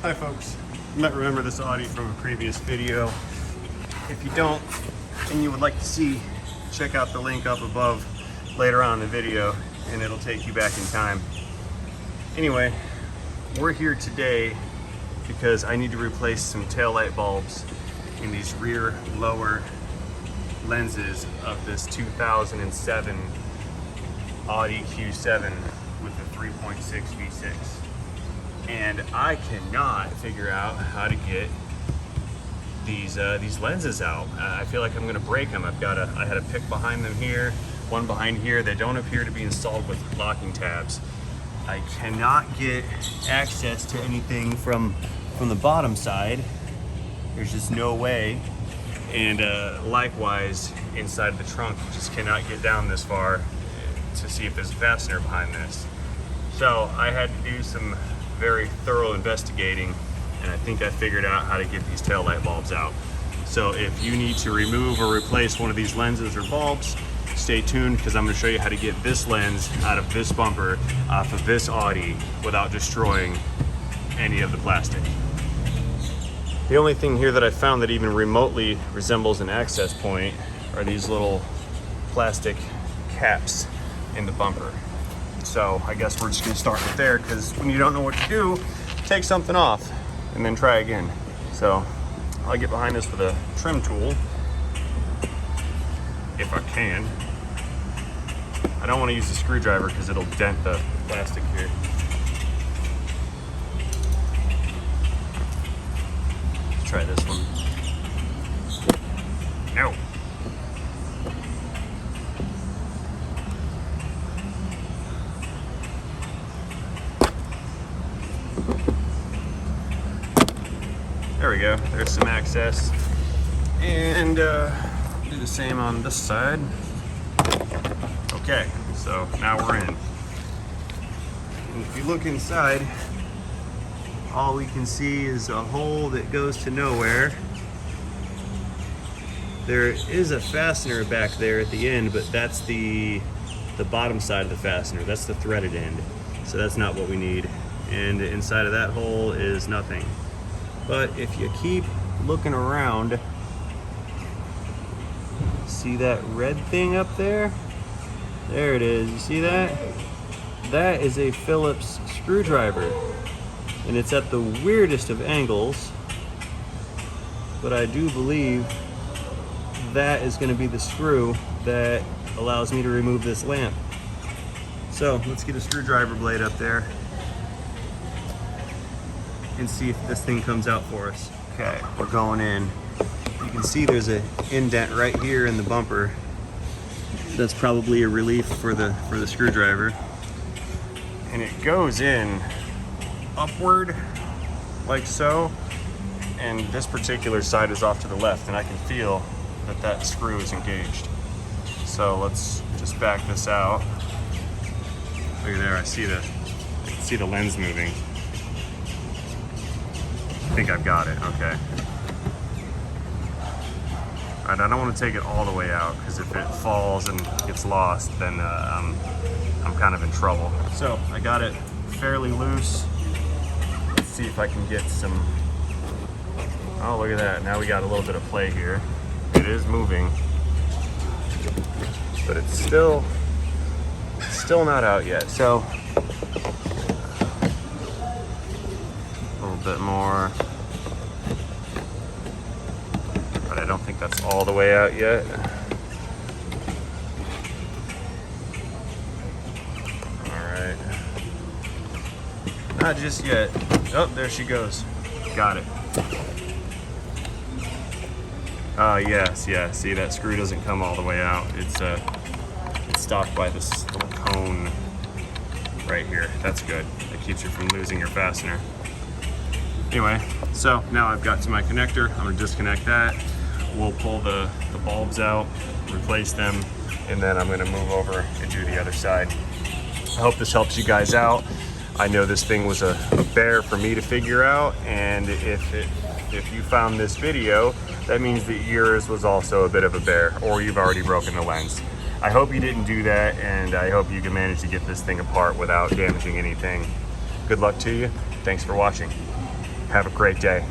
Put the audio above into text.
Hi folks, you might remember this Audi from a previous video. If you don't and you would like to see, check out the link up above later on in the video and it'll take you back in time. Anyway, we're here today because I need to replace some taillight bulbs in these rear lower lenses of this 2007 Audi Q7 with the 3.6 V6. And I cannot figure out how to get these lenses out. I feel like I'm gonna break them. I had a pick behind them here, one behind here. They don't appear to be installed with locking tabs. I cannot get access to anything from the bottom side. There's just no way. And likewise, inside the trunk, you just cannot get down this far to see if there's a fastener behind this. So I had to do some very thorough investigating, and I think I figured out how to get these tail light bulbs out. So if you need to remove or replace one of these lenses or bulbs, stay tuned, because I'm going to show you how to get this lens out of this bumper off of this Audi without destroying any of the plastic. The only thing here that I found that even remotely resembles an access point are these little plastic caps in the bumper. So I guess we're just gonna start with there, because when you don't know what to do, take something off and then try again. So I'll get behind this with a trim tool, if I can. I don't want to use a screwdriver because it'll dent the plastic here. Let's try this one. No. There we go, there's some access. And do the same on this side. Okay, so now we're in. And if you look inside, all we can see is a hole that goes to nowhere. There is a fastener back there at the end, but that's the bottom side of the fastener. That's the threaded end. So that's not what we need. And inside of that hole is nothing. But if you keep looking around, see that red thing up there? There it is, you see that? That is a Phillips screwdriver. And it's at the weirdest of angles, but I do believe that is gonna be the screw that allows me to remove this lamp. So let's get a screwdriver blade up there and see if this thing comes out for us. Okay, we're going in. You can see there's an indent right here in the bumper. That's probably a relief for the screwdriver. And it goes in upward, like so. And this particular side is off to the left, and I can feel that that screw is engaged. So let's just back this out. Look there, I see the lens moving. I think I've got it, okay. All right, I don't want to take it all the way out, because if it falls and gets lost, then I'm kind of in trouble. So I got it fairly loose. Let's see if I can get some, oh, look at that. Now we got a little bit of play here. It is moving, but it's still not out yet. So a little bit more, but I don't think that's all the way out yet. All right, not just yet. Oh, there she goes. Got it. Yes, yeah, see, that screw doesn't come all the way out. It's stopped by this little cone right here. That's good. That keeps you from losing your fastener. Anyway, so now I've got to my connector. I'm gonna disconnect that. We'll pull the bulbs out, replace them, and then I'm gonna move over and do the other side. I hope this helps you guys out. I know this thing was a bear for me to figure out, and if you found this video, that means that yours was also a bit of a bear, or you've already broken the lens. I hope you didn't do that, and I hope you can manage to get this thing apart without damaging anything. Good luck to you. Thanks for watching. Have a great day.